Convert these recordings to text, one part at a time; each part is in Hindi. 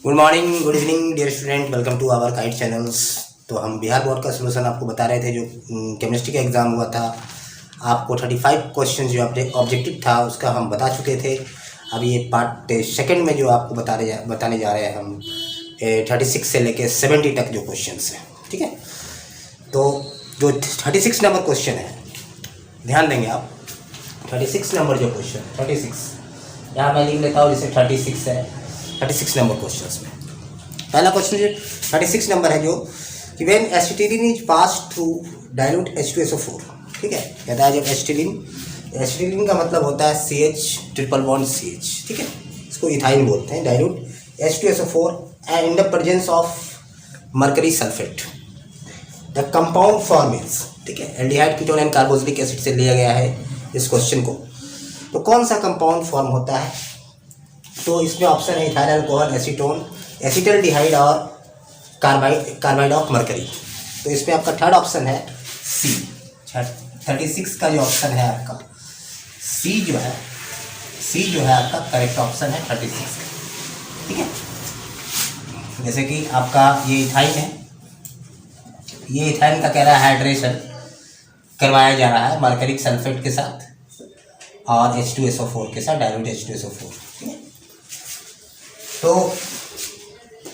Good morning, good evening dear student, welcome to our guide channels. तो हम बिहार बोर्ड का सोल्यूशन आपको बता रहे थे। जो केमिस्ट्री का एग्ज़ाम हुआ था, आपको 35 क्वेश्चन जो ऑब्जेक्टिव था उसका हम बता चुके थे। अब ये पार्ट सेकंड में जो आपको बताने जा रहे हैं हम 36 से लेके 70 तक जो क्वेश्चन हैं, ठीक है। तो जो 36 नंबर क्वेश्चन है, ध्यान देंगे आप। 36 नंबर जो क्वेश्चन 36 यहाँ मैं लिख लेता हूँ, जैसे 36 है। 36 नंबर क्वेश्चंस में पहला क्वेश्चन जो 36 नंबर है, जो कि when acetylene is pass through dilute H2SO4, ठीक है। कहता है जब एसिटिलीन का मतलब होता है CH ट्रिपल बॉन्ड CH, ठीक है। इसको इथाइन बोलते हैं, dilute H2SO4 and in the presence of mercury sulphate the compound form is, ठीक है। Aldehyde, ketone and carboxylic acid से लिया गया है इस क्वेश्चन को। तो कौन सा कंपाउंड फॉर्म होता है? तो इसमें ऑप्शन है इथाइल अल्कोहल, एसीटोन, एसिटल्डिहाइड और कार्बाइड ऑफ मरकरी। तो इसमें आपका थर्ड ऑप्शन है सी। 36 का जो ऑप्शन है आपका सी जो है आपका करेक्ट ऑप्शन है 36 का, ठीक है। जैसे कि आपका ये इथाइन है, ये इथाइन का कह रहा है हाइड्रेशन करवाया जा रहा है मरकरिक सल्फेट के साथ और H2SO4 के साथ, डाइल्यूट H2SO4, ठीक है। तो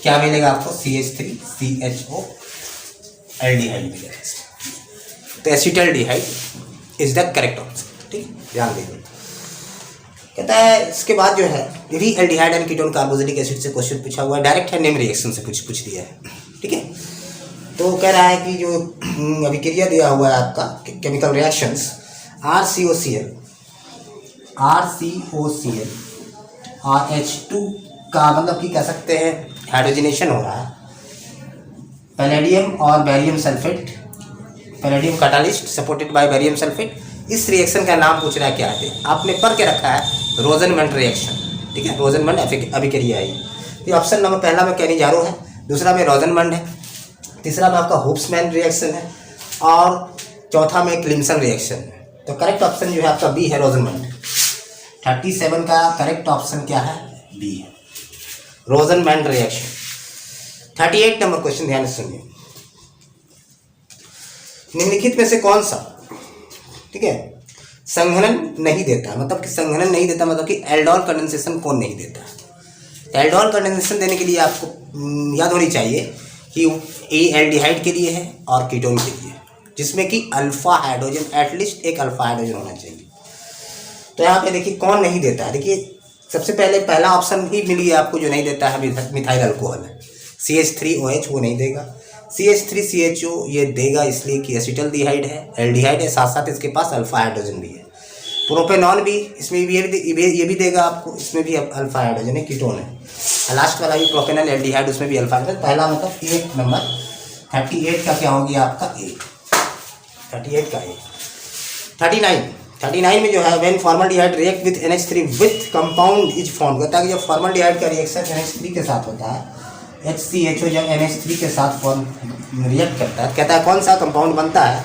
क्या मिलेगा आपको? CH3CHO एल्डिहाइड मिलेगा। तो acetaldehyde is the correct option, ठीक है, ध्यान दीजिए। कहता है इसके बाद जो है, ये भी aldehyde and ketone carboxylic acid से क्वेश्चन पूछा हुआ है, डायरेक्ट है, नेम रिएक्शन से पूछ दिया है, ठीक है। तो कह रहा है कि जो अभिक्रिया दिया हुआ है आपका केमिकल रिएक्शंस RCOCl और H2 का मतलब कि कह सकते हैं हाइड्रोजनेशन हो रहा है। पैलेडियम और barium sulphate, palladium catalyst supported by barium sulphate. इस रिएक्शन का नाम पूछ रहा है क्या है? आपने पढ़ के रखा है रोजनमंड रिएक्शन, ठीक है। रोजनमंड अभिक्रिया है। ये ऑप्शन नंबर पहला में कैनिजारो है, दूसरा में रोजनमंड है, तीसरा में आपका हुब्समैन रिएक्शन है और चौथा में क्लिम्सन रिएक्शन है। तो करेक्ट ऑप्शन जो है आपका बी है, रोजनमंड। 37 का करेक्ट ऑप्शन क्या है? बी है, रोजनमैंड रिएक्शन। 38 नंबर क्वेश्चन ध्यान से सुनिए। निम्नलिखित में से कौन सा, ठीक है, संघनन नहीं देता? मतलब कि संघनन नहीं देता मतलब कि एल्डोल कंडेंसेशन कौन नहीं देता? एल्डोल कंडेंसेशन देने के लिए आपको याद होनी चाहिए कि ए एल्डिहाइड के लिए है और कीटोन के लिए, जिसमें कि अल्फा हाइड्रोजन, एटलीस्ट एक अल्फा हाइड्रोजन होना चाहिए। तो यहाँ पे देखिए कौन नहीं देता है। देखिए सबसे पहले पहला ऑप्शन ही मिल गया आपको, जो नहीं देता है मिथाइल अल्कोहल है। CH3OH वो नहीं देगा, CH3CHO ये देगा इसलिए कि एसिटल्डिहाइड है, एल्डिहाइड है, साथ साथ इसके पास अल्फा हाइड्रोजन भी है। प्रोपेनॉन भी इसमें भी ये भी देगा आपको, इसमें भी अल्फा हाइड्रोजन है, कीटोन है। लास्ट वाला भी प्रोपेनॉल एल्डिहाइड, उसमें भी अल्फा हाइड्रोजन। पहला मतलब 1 नंबर 38 का क्या हो गया आपका? 1, 38 का 1। 39 में जो है when formaldehyde react with NH3 with compound is form, कहता है कि जब फॉर्मल्डिहाइड का रिएक्शन NH3 के साथ होता है, HCHO जब NH3 के साथ रिएक्ट करता है, कहता है कौन सा कंपाउंड बनता है?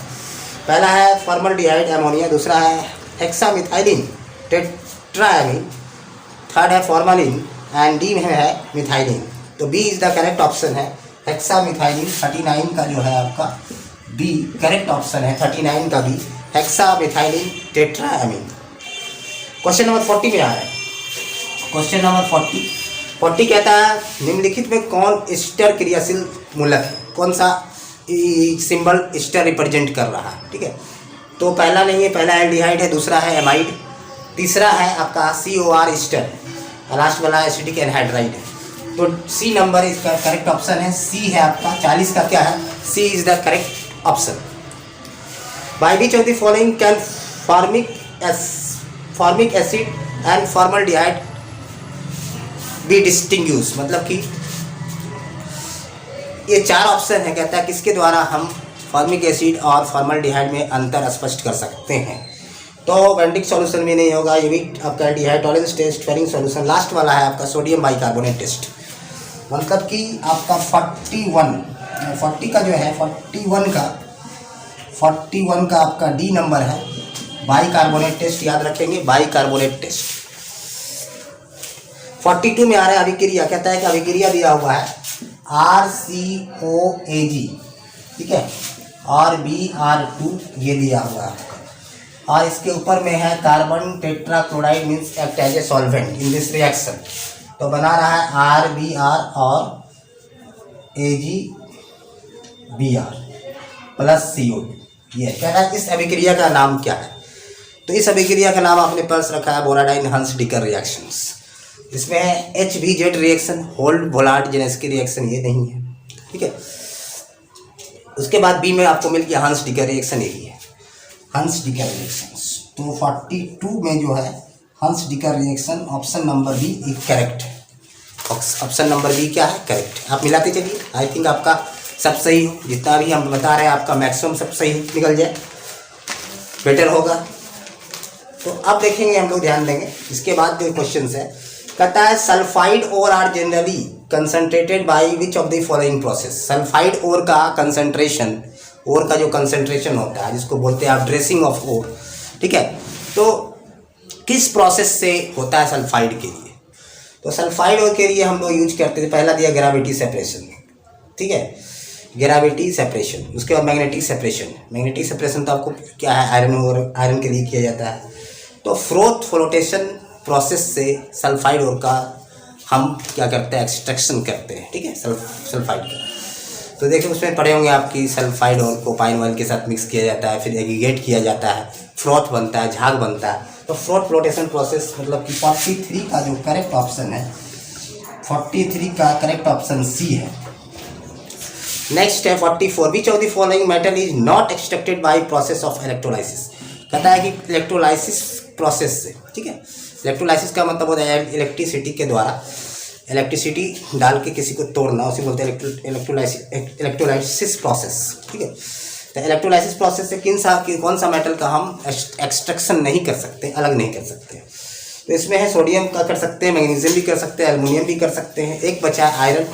पहला है फॉर्मल्डिहाइड अमोनिया, दूसरा है हेक्सामिथाइलिन टेट्राएमीन, थर्ड है फॉर्मलिन एंड डी में है मिथाइलिन। तो B is the correct option है, हेक्सामिथाइलिन। 39 का जो है आपका बी करेक्ट ऑप्शन है, 39 का B, hexamethylene tetramine. Question number 40 में आ रहा है। क्वेश्चन नंबर 40 कहता है निम्नलिखित में कौन एस्टर क्रियाशील मूलक है? कौन सा सिंबल एस्टर रिप्रेजेंट कर रहा है, ठीक है। तो पहला नहीं है, पहला एल्डिहाइड है, दूसरा है एमाइड, तीसरा है आपका COR एस्टर, लास्ट वाला एसिडिक एनहाइड्राइड है। तो सी नंबर इसका करेक्ट ऑप्शन है, सी है आपका। 40 का क्या है? C is the correct option. By which of the following can formic acid and formaldehyde be distinguished? मतलब कि ये 4 ऑप्शन है, कहता है किसके द्वारा हम फॉर्मिक एसिड और फॉर्मल्डिहाइड में अंतर स्पष्ट कर सकते हैं। तो वेंडिक सॉल्यूशन में नहीं होगा, ये भी आपका aldehyde Tollens test, Fehling solution. Last वाला है आपका सोडियम बाइकार्बोनेट टेस्ट। मतलब कि आपका 40 का जो है 41 का आपका डी नंबर है, बाइकार्बोनेट टेस्ट। याद रखेंगे बाइकार्बोनेट टेस्ट। 42 में आ रहा है अभिक्रिया, कहता है कि अभिक्रिया दिया हुआ है RCOAG, ठीक है, और BR2 ये दिया हुआ है, और इसके ऊपर में है carbon tetrachloride means act as a solvent in this reaction. तो बना रहा है RBr और AgBr प्लस CO2। ये कह रहा है इस अभिक्रिया का नाम क्या है? तो इस अभिक्रिया का नाम आपने पर्स रखा है बोराडाइन हंस डिकर रिएक्शंस। इसमें है HVZ reaction, Hell Volhard Zelinsky reaction ये नहीं है, ठीक है। उसके बाद बी में आपको मिल गया हंस डिकर रिएक्शन, यही है हंस डिकर रिएक्शंस। तो 42 में जो है हंस डिकर रिएक्शन, ऑप्शन नंबर बी एक करेक्ट है। ऑप्शन नंबर बी क्या है? करेक्ट। आप मिलाते चलिए, आई थिंक आपका सब सही हो, जितना भी हम बता रहे हैं आपका मैक्सिमम सब सही निकल जाए, बेटर होगा। तो अब देखेंगे हम लोग, ध्यान देंगे। इसके बाद जो क्वेश्चन है, कहता है sulphide ore are generally concentrated by which of the following process. Sulphide ore का कंसनट्रेशन, ओर का जो कंसनट्रेशन होता है जिसको बोलते हैं आप ड्रेसिंग ऑफ ओर, ठीक है, तो किस प्रोसेस से होता है सल्फाइड के लिए? तो सल्फाइड ओर के लिए हम लोग यूज करते थे, पहला दिया ग्रेविटी सेपरेशन, ठीक है, ग्रेविटी सेपरेशन। उसके बाद मैग्नेटिक सेपरेशन। मैग्नेटिक सेपरेशन तो आपको क्या है, आयरन और आयरन के लिए किया जाता है। तो फ्रोथ फ्लोटेशन प्रोसेस से सल्फाइड ओर का हम क्या करते हैं, एक्सट्रैक्शन करते हैं, ठीक है, सल्फाइड का। तो देखिए उसमें पढ़े होंगे आपकी सल्फाइड ओर को पाइन ऑयल के साथ मिक्स किया जाता है, फिर एग्रीगेट किया जाता है, फ्रोथ बनता है, झाग बनता है। तो फ्रोथ फ्लोटेशन प्रोसेस मतलब कि 43 का जो करेक्ट ऑप्शन है, 43 का करेक्ट ऑप्शन सी है। नेक्स्ट है 44, विच of the following metal is not extracted by process of electrolysis. कहता है कि इलेक्ट्रोलाइसिस प्रोसेस से, ठीक है, इलेक्ट्रोलाइसिस का मतलब होता है इलेक्ट्रिसिटी के द्वारा, इलेक्ट्रिसिटी डाल के किसी को तोड़ना, उसे बोलते हैं इलेक्ट्रोलाइसिस प्रोसेस, ठीक है। तो इलेक्ट्रोलाइसिस प्रोसेस से कौन सा मेटल का हम एक्सट्रैक्शन नहीं कर सकते, अलग नहीं कर सकते। तो इसमें है सोडियम का कर सकते हैं, मैग्नीशियम भी कर सकते हैं, एल्युमिनियम भी कर सकते हैं। एक बचा आयरन।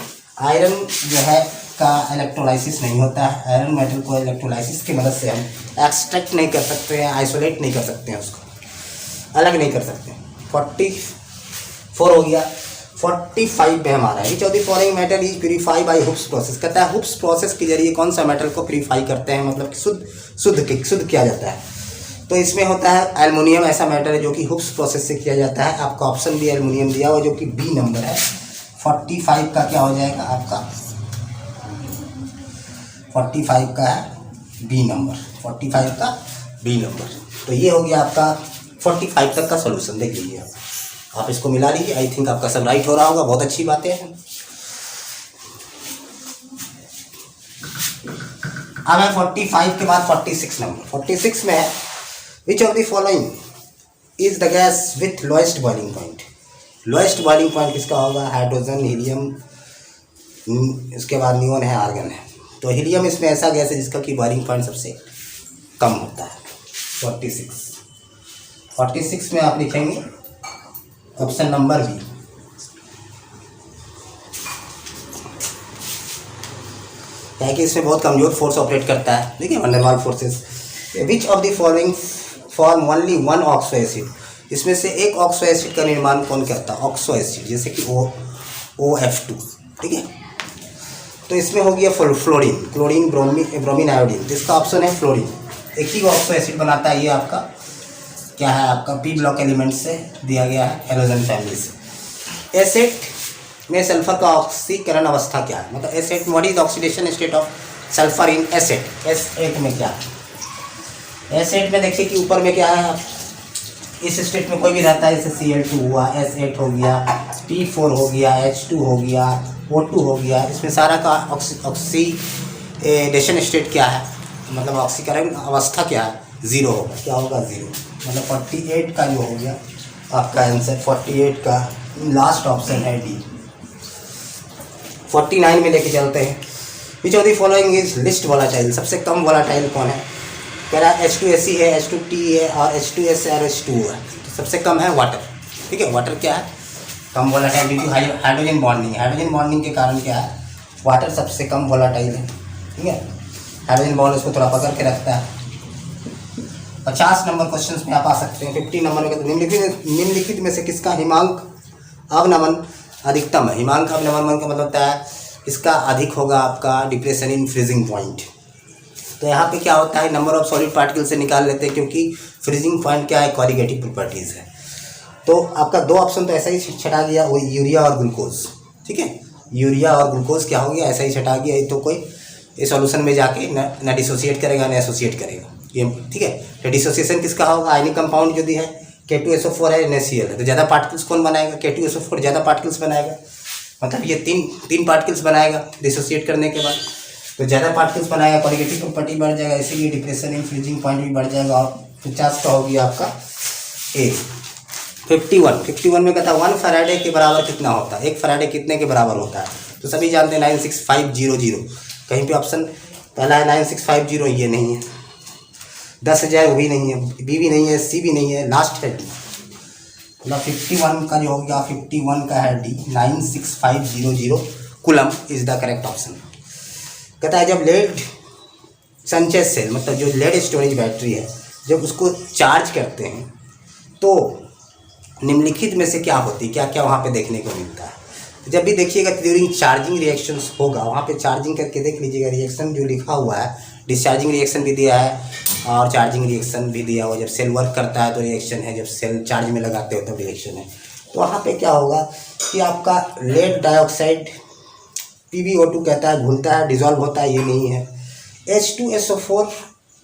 आयरन जो है का इलेक्ट्रोलाइसिस नहीं होता है, आयरन मेटल को इलेक्ट्रोलाइसिस की मदद से हम एक्सट्रैक्ट नहीं कर सकते हैं, आइसोलेट नहीं कर सकते हैं, उसको अलग नहीं कर सकते। 44 हो गया। 45 में हमारा है, which of the following metal is purify by Hoopes process. कहता है हुप्स प्रोसेस के जरिए कौन सा मेटल को प्यूरीफाई करते हैं, मतलब कि शुद्ध किया जाता है। तो इसमें होता है एल्युमिनियम, ऐसा मेटल है जो कि हुप्स प्रोसेस से किया जाता है। आपका ऑप्शन भी एल्युमिनियम दिया हुआ जो कि बी नंबर है। 45 का क्या हो जाएगा आपका, 45 का है बी नंबर, 45 का बी नंबर। तो ये हो गया आपका 45 तक का सोल्यूशन। देख लीजिए आप इसको मिला लीजिए, आई थिंक आपका सब राइट हो रहा होगा, बहुत अच्छी बातें हैं। अब है 45 के बाद 46 नंबर। 46 में है, which of the following is the gas with lowest boiling point. Lowest boiling point किसका होगा, हाइड्रोजन, हीलियम, इसके बाद नियोन है, आर्गन है। तो हीलियम इसमें ऐसा गैस है जिसका कि बॉइलिंग पॉइंट सबसे कम होता है। 46 में आप लिखेंगे ऑप्शन नंबर बी। क्या कि इसमें बहुत कमजोर फोर्स ऑपरेट करता है, देखिए van der Waals forces. Which of the following form only one oxo acid. इसमें से एक ऑक्सो एसिड का निर्माण कौन करता है, ऑक्सो एसिड, जैसे कि OF2, ठीक है। तो इसमें हो गया फ्लोरीन, क्लोरीन, ब्रोमीन, आयोडीन। इसका ऑप्शन है फ्लोरीन। एक ही ऑक्सो एसिड बनाता है, ये आपका क्या है, आपका पी ब्लॉक एलिमेंट से दिया गया है, हेलोजन फैमिली से। एसिड में सल्फर का ऑक्सीकरण अवस्था क्या है, मतलब acid, what is oxidation state of sulphur in acid. S8 में क्या है, एसिड में देखिए कि ऊपर में क्या है, इस स्टेट में कोई भी रहता है, जैसे Cl2 हुआ, S8 हो गया, P4 हो गया, H2 हो गया, O2 हो गया। इसमें सारा का ऑक्सीडेशन स्टेट क्या है, मतलब ऑक्सीकरण अवस्था क्या है, 0 होगा। क्या होगा, 0। मतलब 48 का जो हो गया आपका आंसर, 48 का लास्ट ऑप्शन है डी। 49 में लेके चलते हैं। विच of the following is list volatile. सबसे कम वोलाटाइल कौन है, कह रहा है H2SE है, H2T है और H2S और H2O है। तो सबसे कम है वाटर, ठीक है। वाटर क्या है, कम volatile due to hydrogen bonding. Hydrogen bonding के कारण क्या है, वाटर सबसे कम वोलाटाइल है, ठीक है। हाइड्रोजन बॉन्ड उसको थोड़ा पकड़ के रखता है। 50 नंबर क्वेश्चन में आप आ सकते हैं। 50 नंबर में निम्नलिखित में से किसका हिमांक अवनमन अधिकतम है। हिमांक का अवनमन का मतलब होता है इसका अधिक होगा आपका डिप्रेशन इन फ्रीजिंग पॉइंट। तो यहाँ पे क्या होता है, नंबर ऑफ सॉलिड पार्टिकल से निकाल लेते हैं, क्योंकि फ्रीजिंग पॉइंट क्या है, कॉरिगेटिव प्रॉपर्टीज़ है। तो आपका दो ऑप्शन तो ऐसा ही छटा गया, वो यूरिया और ग्लूकोज। ठीक है, यूरिया और ग्लूकोज क्या हो गया, ऐसा ही छटा गया। तो कोई इस सॉल्यूशन में जाके न डिसोसिएट करेगा न एसोसिएट करेगा ये। ठीक है, तो डिसोसिएशन किसका होगा, आयनिक कंपाउंड जो दी है K2SO4 है, NaCl है, तो ज़्यादा पार्टिकल्स कौन बनाएगा, K2SO4 ज़्यादा पार्टिकल्स बनाएगा, मतलब ये तीन पार्टिकल्स बनाएगा डिसोसिएट करने के बाद। तो ज़्यादा पार्टिकल्स बनाएगा, कॉलिगेटिव प्रॉपर्टी बढ़ जाएगा, इसीलिए डिप्रेशन इन फ्रीजिंग पॉइंट भी बढ़ जाएगा। और 50 का हो गया आपका ए। 51 में कहता है 1 फैराडे के बराबर कितना होता है, 1 फैराडे कितने के बराबर होता है। तो सभी जानते हैं 96500, कहीं पे ऑप्शन पहला है 9650, ये नहीं है। 10,000 वो भी नहीं है, बी भी नहीं है, सी भी नहीं है, लास्ट है डी। मतलब 51 का जो हो गया, 51 का है D, 96500 coulomb is the correct option. कहता है जब लेड संचय सेल, मतलब जो लेड स्टोरेज बैटरी है, जब उसको चार्ज करते हैं तो निम्नलिखित में से क्या होती है, क्या क्या वहाँ पे देखने को मिलता है। तो जब भी देखिएगा ड्यूरिंग चार्जिंग रिएक्शंस होगा, वहाँ पे चार्जिंग करके देख लीजिएगा, रिएक्शन जो लिखा हुआ है, डिस्चार्जिंग रिएक्शन भी दिया है और चार्जिंग रिएक्शन भी दिया हुआ। जब सेल वर्क करता है तो रिएक्शन है, जब सेल चार्ज में लगाते हो तो रिएक्शन है। तो वहाँ पे क्या होगा कि आपका लेड डाइऑक्साइड PbO2 कहता है घुलता है, डिजॉल्व होता है, ये नहीं है। H2SO4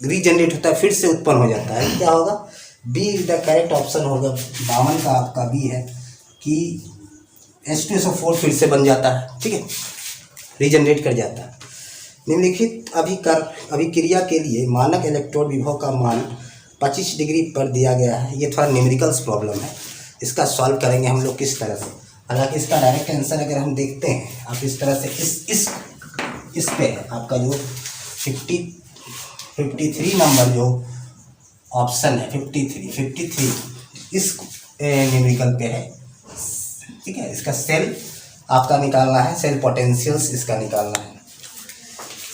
रीजनरेट होता है, फिर से उत्पन्न हो जाता है, क्या होगा, B is the correct option होगा। 52 का आपका बी है कि H2SO4 फिर से बन जाता है। ठीक है, रीजनरेट कर जाता है। निम्नलिखित अभिक्रिया के लिए मानक इलेक्ट्रोड विभव का मान 25 डिग्री पर दिया गया है। ये थोड़ा न्यूमेरिकल्स प्रॉब्लम है, इसका सॉल्व करेंगे हम लोग किस तरह से। हालांकि इसका डायरेक्ट आंसर अगर हम देखते हैं, आप इस तरह से इस पे है आपका जो 53 नंबर जो ऑप्शन है, 53 इस न्यूमेरिकल पे है। ठीक है, इसका सेल आपका निकालना है, सेल पोटेंशियल्स इसका निकालना है,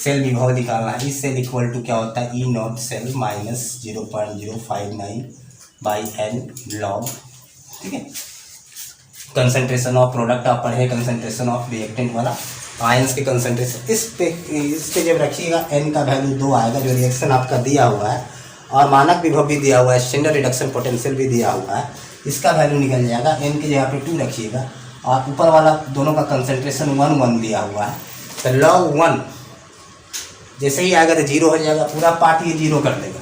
सेल विभव निकालना है। इस सेल इक्वल टू क्या होता है, E0 cell minus 0.059/n log। ठीक है, कंसंट्रेशन ऑफ प्रोडक्ट आप पढ़े, कंसंट्रेशन ऑफ रिएक्टेंट वाला, आयंस के कंसंट्रेशन इस पे जब रखिएगा n का वैल्यू 2 आएगा, जो रिएक्शन आपका दिया हुआ है, और मानक विभव भी दिया हुआ है, स्टैंडर्ड रिडक्शन पोटेंशियल भी दिया हुआ है, इसका वैल्यू निकल जाएगा। n की जगह पे 2 रखिएगा, और ऊपर वाला दोनों का कंसंट्रेशन 1 दिया हुआ है, तो log 1 जैसे ही आएगा तो 0 हो जाएगा, पूरा पार्ट ये 0 कर देगा।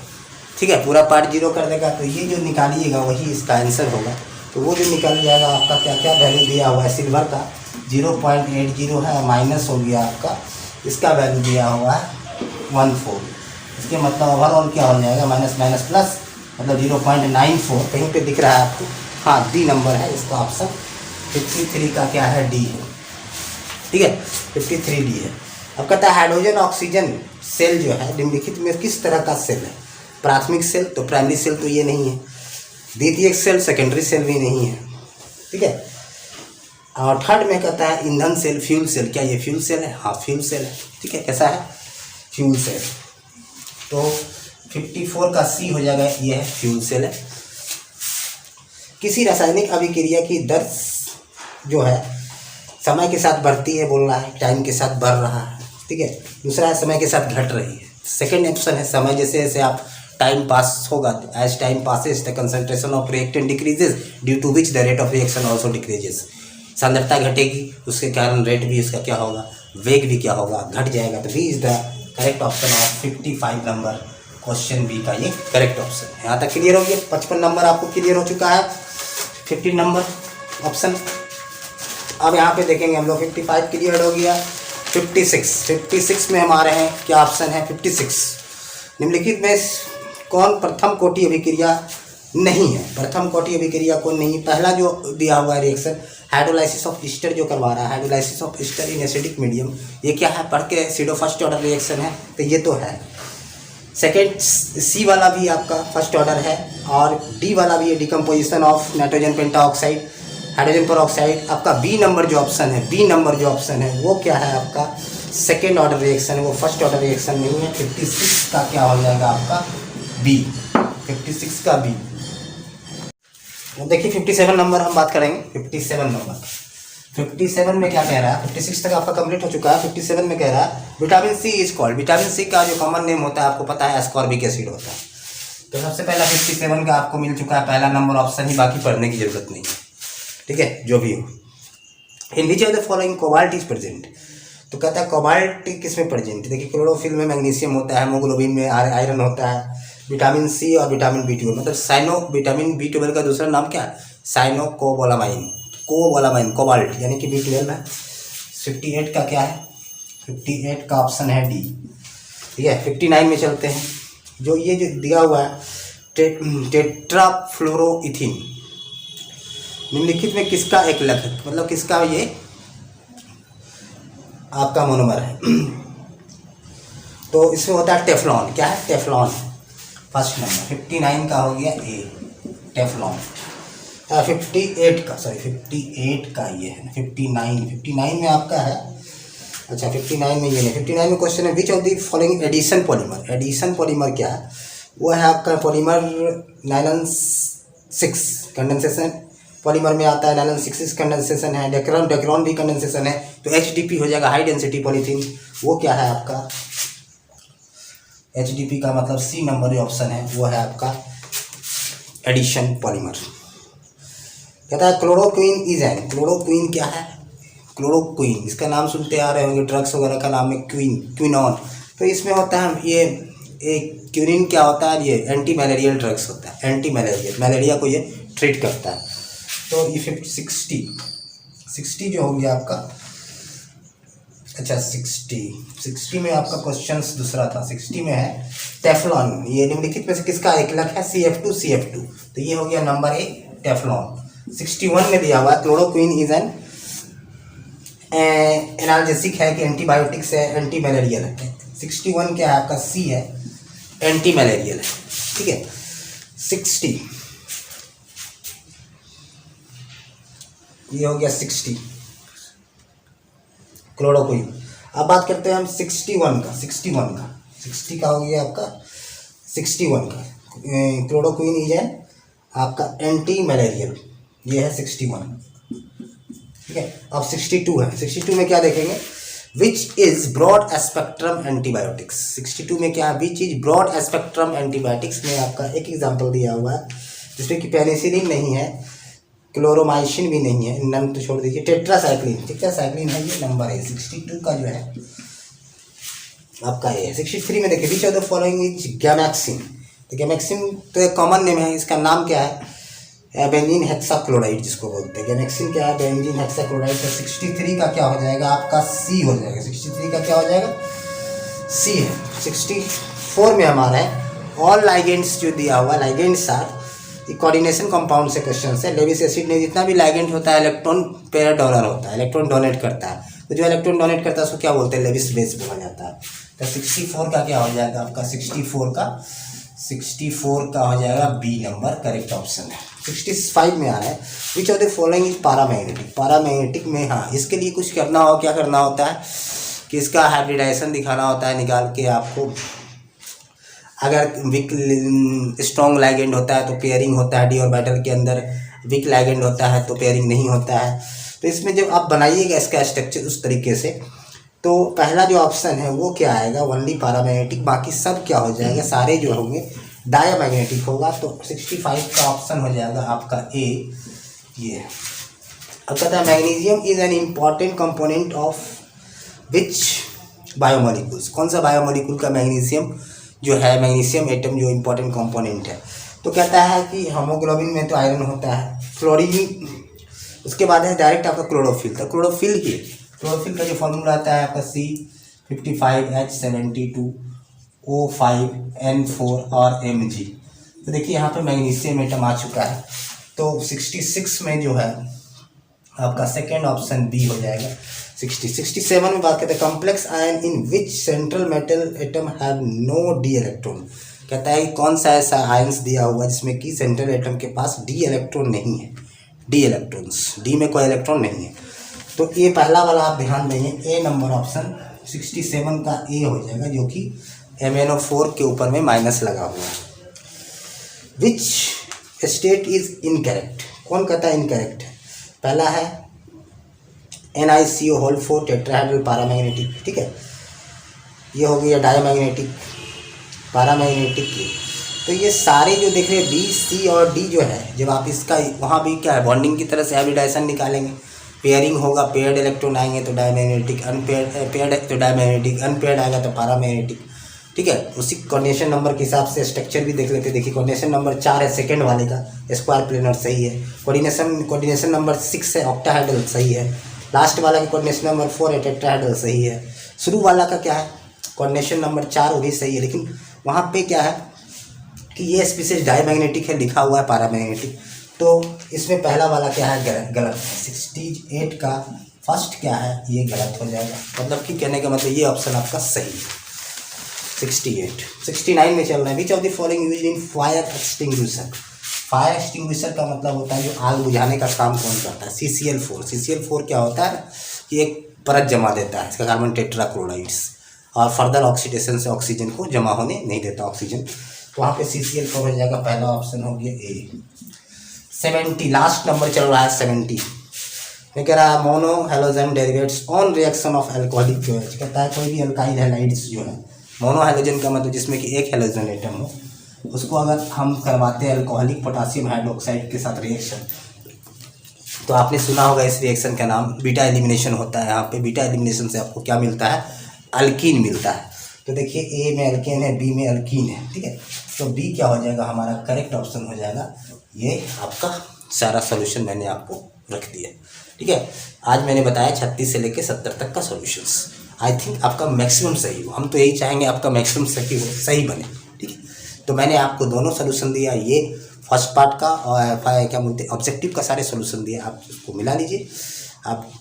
ठीक है, पूरा पार्ट 0 कर देगा, तो ये जो निकालिएगा वही इसका आंसर होगा। तो वो जो निकल जाएगा आपका क्या क्या वैल्यू दिया हुआ है, सिल्वर का 0.80 है, माइनस हो गया आपका, इसका वैल्यू दिया हुआ है 14। इसके मतलब ओवरऑल क्या हो जाएगा, माइनस माइनस प्लस, मतलब 0.94 कहीं पे दिख रहा है आपको। हाँ, डी नंबर है इसका ऑप्शन, 53 का क्या है, डी है। ठीक है, 53 डी है। अब कहता है हाइड्रोजन ऑक्सीजन सेल जो है निम्नलिखित में किस तरह का सेल है। प्राथमिक सेल तो प्राइमरी सेल तो ये नहीं है, द्वितीयक सेल सेकेंडरी सेल भी नहीं है। ठीक है, और थर्ड में कहता है ईंधन सेल, फ्यूल सेल, क्या ये फ्यूल सेल है, हाँ फ्यूल सेल है। ठीक है, कैसा है, फ्यूल सेल। तो 54 का सी हो जाएगा, ये है फ्यूल सेल है। किसी रासायनिक अभिक्रिया की दर जो है समय के साथ बढ़ती है, बोल रहा है टाइम के साथ बढ़ रहा है। ठीक है, दूसरा है समय के साथ घट रही है। सेकेंड ऑप्शन है समय जैसे जैसे आप टाइम पास होगा, as time passes the concentration of reactant decreases due to which the rate of reaction also decreases. सांद्रता घटेगी, उसके कारण रेट भी उसका क्या होगा, वेग भी क्या होगा, घट जाएगा। तो B is the correct option of 55 number question B का ये करेक्ट ऑप्शन है। यहाँ तक क्लियर हो गया, 55 नंबर आपको क्लियर हो चुका है, 15 नंबर ऑप्शन। अब यहाँ पे देखेंगे हम लोग 55 क्लियर हो गया। 56 में हमारे हैं क्या ऑप्शन है, 56 निम्नलिखित में कौन प्रथम कोटि अभिक्रिया नहीं है। प्रथम कोटि अभिक्रिया कौन नहीं, पहला जो दिया हुआ है रिएक्शन हाइड्रोलाइसिस ऑफ ईस्टर जो करवा रहा है, hydrolysis of Easter in acidic medium, ये क्या है, पढ़ के सीडो फर्स्ट ऑर्डर रिएक्शन है, तो ये तो है। सेकेंड सी वाला भी आपका फर्स्ट ऑर्डर है, और डी वाला भी है decomposition of nitrogen pentoxide hydrogen पर ऑक्साइड। आपका बी नंबर जो ऑप्शन है, बी नंबर जो ऑप्शन है वो क्या है, आपका सेकेंड ऑर्डर रिएक्शन है, वो फर्स्ट ऑर्डर रिएक्शन नहीं है। 56 का क्या हो जाएगा आपका बी, 56 का बी। देखिए 57 नंबर हम बात करेंगे। 57 नंबर, 57 में क्या कह रहा है, 56 तक आपका कंप्लीट हो चुका है। 57 में कह रहा है vitamin C is called, vitamin C का जो कॉमन नेम होता है आपको पता है एस्कॉर्बिक एसिड होता है। तो सबसे पहला 57 का आपको मिल चुका है पहला नंबर ऑप्शन ही, बाकी पढ़ने की जरूरत नहीं है, ठीक है, जो भी हो। In which of the following cobalt is present, तो कहता है कोबाल्ट किस में प्रेजेंट है। देखिए क्लोरोफिल में मैग्नीशियम होता है, हेमोग्लोबिन में आयरन होता है, विटामिन सी और विटामिन B12, मतलब साइनो विटामिन B12 का दूसरा नाम क्या है, साइनोकोबालामाइन, कोबालामाइन, कोबाल्ट यानी कि B12 है। 58 का क्या है, 58 का ऑप्शन है डी, ठीक है। 59 में चलते हैं, जो ये जो दिया हुआ है टेट्राफ्लोरोइथिन निम्नलिखित में किसका एक लक्ष्य, मतलब किसका ये आपका मोनोमर है। तो इसमें होता है टेफ्लॉन, क्या है टेफ्लॉन, फर्स्ट नंबर। 59 का हो गया ए टेफ्लॉन। 58 का, सॉरी 58 का ये है, 59 में आपका है, अच्छा 59 में ये नहीं। 59 में क्वेश्चन है which of the following addition polymer, addition polymer क्या है, वो है आपका पॉलीमर नाइलॉन 6 कंडेंसेशन पॉलीमर में आता है, नाइलॉन 6 कंडेंसेशन है, डेक्रॉन भी कंडेंसेशन है, तो HDP हो जाएगा हाई डेंसिटी पॉलीथीन, वो क्या है आपका HDP का मतलब सी नंबर ऑप्शन है, वो है आपका एडिशन पॉलीमर। कहता है क्लोरोक्वीन इज एन, क्लोरोक्वीन क्या है, क्लोरोक्वीन इसका नाम सुनते आ रहे होंगे, ड्रग्स वगैरह का नाम है क्विनॉन। तो इसमें होता है ये एक क्यूरिन क्या होता है, ये एंटी मलेरियल ड्रग्स होता है, एंटी मलेरियल, मलेरिया को ये ट्रीट करता है। तो ये 60 जो हो गया आपका, अच्छा 60 में आपका क्वेश्चन दूसरा था। 60 में है टेफ्लॉन, ये निम्नलिखित में से किसका एकलक है, CF2, तो ये हो गया नंबर ए टेफ्लॉन। 61 में दिया हुआ क्लोरोक्वीन इज एन एनाल्जेसिक है कि एंटीबायोटिक्स है, एंटी मलेरियल है। 61 क्या है आपका सी है, एंटी मलेरियल है, ठीक है। 60 ये हो गया 60 क्लोरोक्वीन। अब बात करते हैं हम 61 का, 60 का हो गया आपका 61 का क्लोरोक्वीन इज एन आपका एंटी मलेरियल, ये है 61, ठीक है। अब 62 है, 62 में क्या देखेंगे, which is broad spectrum antibiotics. 62 में क्या है, which is broad spectrum antibiotics में आपका एक एग्जांपल दिया हुआ है जिसमें कि पेनिसिलिन नहीं है, क्लोरोमाइसिन भी नहीं है, नन तो छोड़ दीजिए, टेट्रासाइक्लिन है, ये नंबर है 62 का जो है आपका ये। 63 में देखिए विच of the following is gammexane, तो गैमेक्सिन तो एक कॉमन नेम है, इसका नाम क्या है, बेंजीन हेक्साक्लोराइड जिसको बोलते हैं। गैमेक्सिन क्या है, बेंजीन हेक्साक्लोराइड। तो 63 का क्या हो जाएगा आपका सी हो जाएगा, 63 का क्या हो जाएगा सी है। 64 में हमारा है ऑल लाइगेंड्स जो दिया हुआ, लाइगेंड्स आर कोऑर्डिनेशन कंपाउंड से क्वेश्चन है। लेविस एसिड में जितना भी लाइगेंड होता है इलेक्ट्रॉन पेयर डोनर होता है, इलेक्ट्रॉन डोनेट करता है, तो जो इलेक्ट्रॉन डोनेट करता है उसको क्या बोलते हैं, लेविस बेस बोला जाता है। तो 64 का क्या हो जाएगा आपका, 64 का हो जाएगा बी नंबर करेक्ट ऑप्शन है। 65 में आ रहा है which of the following is paramagnetic, paramagnetic में हाँ इसके लिए कुछ करना हो, क्या करना होता है कि इसका हाइब्रिडाइजेशन दिखाना होता है निकाल के आपको। अगर वीक स्ट्रॉन्ग लाइगेंड होता है तो पेयरिंग होता है, डी ऑर्बिटल के अंदर वीक लाइगेंड होता है तो पेयरिंग नहीं होता है। तो इसमें जब आप बनाइएगा इसका स्ट्रक्चर उस तरीके से, तो पहला जो ऑप्शन है वो क्या आएगा, ओनली पैरामैग्नेटिक, बाकी सब क्या हो जाएगा, सारे जो होंगे डायमैग्नेटिक होगा। तो 65 का ऑप्शन हो जाएगा आपका ए, ये। अब कहता है magnesium is an important component of which biomolecules, कौन सा बायोमोलिक्यूल का मैग्नीशियम जो है, मैग्नीशियम एटम जो इम्पोर्टेंट कंपोनेंट है। तो कहता है कि हेमोग्लोबिन में तो आयरन होता है, फ्लोरीन, उसके बाद है डायरेक्ट आपका क्लोरोफिल। तो क्लोरोफिल का जो फॉर्मूला आता है आपका C55H72O5N4 और Mg। तो देखिए यहाँ पे मैग्नीशियम एटम आ चुका है। तो 66 में जो है आपका सेकेंड ऑप्शन बी हो जाएगा। 67 में बात करते हैं complex ion in which central metal atom have no d electron. कहता है कौन सा ऐसा आयंस दिया हुआ है जिसमें कि सेंट्रल एटम के पास डी इलेक्ट्रॉन नहीं है, डी इलेक्ट्रॉन्स, डी में कोई इलेक्ट्रॉन नहीं है। तो ये पहला वाला आप ध्यान देंगे, ए नंबर ऑप्शन 67 का ए हो जाएगा, जो कि MnO4 के ऊपर में माइनस लगा हुआ है। विच स्टेट इज इनकरेक्ट, कौन कहता है इनकरेक्ट है? पहला है NiCO4 टेट्राहेड्रल पैरामैग्नेटिक, ठीक है, ये हो गया डायमैग्नेटिक पैरामैग्नेटिक की। तो ये सारे जो देख रहे हैं B, C और D जो है, जब आप इसका वहाँ भी क्या है बॉन्डिंग की तरह से हाइब्रिडाइजेशन निकालेंगे, पेयरिंग होगा, पेयर्ड इलेक्ट्रॉन आएंगे तो डायमैग्नेटिक, पेयर्ड तो डायमैग्नेटिक, अनपेयर्ड आएगा तो पैरामैग्नेटिक, ठीक है। उसी कोऑर्डिनेशन नंबर के हिसाब से स्ट्रक्चर भी देख लेते हैं। देखिए कोऑर्डिनेशन नंबर 4 है सेकंड वाले का, स्क्वायर प्लेनर सही है। कोऑर्डिनेशन नंबर 6 है ऑक्टाहेड्रल, सही है। लास्ट वाला का कोऑर्डिनेशन नंबर 4 है टेट्राहेड्रल, सही है। शुरू वाला का क्या है कोऑर्डिनेशन नंबर 4, वो भी सही है, लेकिन वहाँ पे क्या है कि ये स्पीसीज डायमैग्नेटिक है, लिखा हुआ है पैरामैग्नेटिक, तो इसमें पहला वाला क्या है गलत। 68 का फर्स्ट क्या है, ये गलत हो जाएगा। मतलब कि कहने का मतलब ये ऑप्शन आपका सही है। 69 में चल रहा है। Which of the following used in fire extinguisher? Fire extinguisher का मतलब होता है जो आग बुझाने का काम कौन करता है? CCl4 क्या होता है कि एक परत जमा देता है इसका कार्बन टेट्राक्लोराइड्स, और फर्दर ऑक्सीडेशन से ऑक्सीजन को जमा होने नहीं देता ऑक्सीजन, तो वहाँ पे CCl4 हो जाएगा। पहला ऑप्शन हो गया ए। 70 लास्ट नंबर चल रहा है 70 में, कह रहा है mono halogen derivatives on reaction of alcoholic chloride. कहता है कोई भी अल्काइल हैलाइड्स जो है, मोनो हेलोजन का मतलब जिसमें कि एक हेलोजन एटम हो, उसको अगर हम करवाते हैं अल्कोहलिक पोटासियम हाइड्रोक्साइड के साथ रिएक्शन, तो आपने सुना होगा इस रिएक्शन का नाम बीटा एलिमिनेशन होता है। यहाँ पे बीटा एलिमिनेशन से आपको क्या मिलता है? अल्कीन मिलता है। तो देखिए ए में अल्केन है, बी में अल्कीन है, ठीक है, तो बी क्या हो जाएगा हमारा करेक्ट ऑप्शन हो जाएगा। ये आपका सारा सोल्यूशन मैंने आपको रख दिया, ठीक है। आज मैंने बताया 36 से लेकर 70 तक का सॉल्यूशंस। आई थिंक आपका मैक्सिमम सही हो, हम तो यही चाहेंगे आपका मैक्सिमम सही हो, सही बने, ठीक है। तो मैंने आपको दोनों सोल्यूशन दिया, ये फर्स्ट पार्ट का और क्या बोलते हैं ऑब्जेक्टिव का सारे सोल्यूशन दिए, आप उसको मिला लीजिए। आप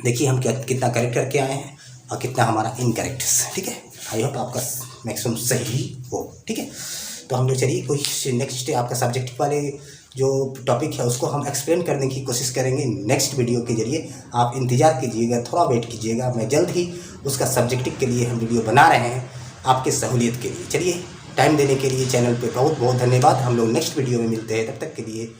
देखिए हम कितना करेक्ट करके आए हैं और कितना हमारा इनकरेक्ट, ठीक है। आई होप आपका मैक्सिमम सही हो, ठीक है। तो हम लोग चलिए कोई नेक्स्ट आपका सब्जेक्टिव वाले जो टॉपिक है उसको हम एक्सप्लेन करने की कोशिश करेंगे नेक्स्ट वीडियो के जरिए। आप इंतज़ार कीजिएगा, थोड़ा वेट कीजिएगा, मैं जल्द ही उसका सब्जेक्टिव के लिए हम वीडियो बना रहे हैं आपके सहूलियत के लिए। चलिए टाइम देने के लिए चैनल पे बहुत बहुत धन्यवाद। हम लोग नेक्स्ट वीडियो में मिलते हैं, तब तक के लिए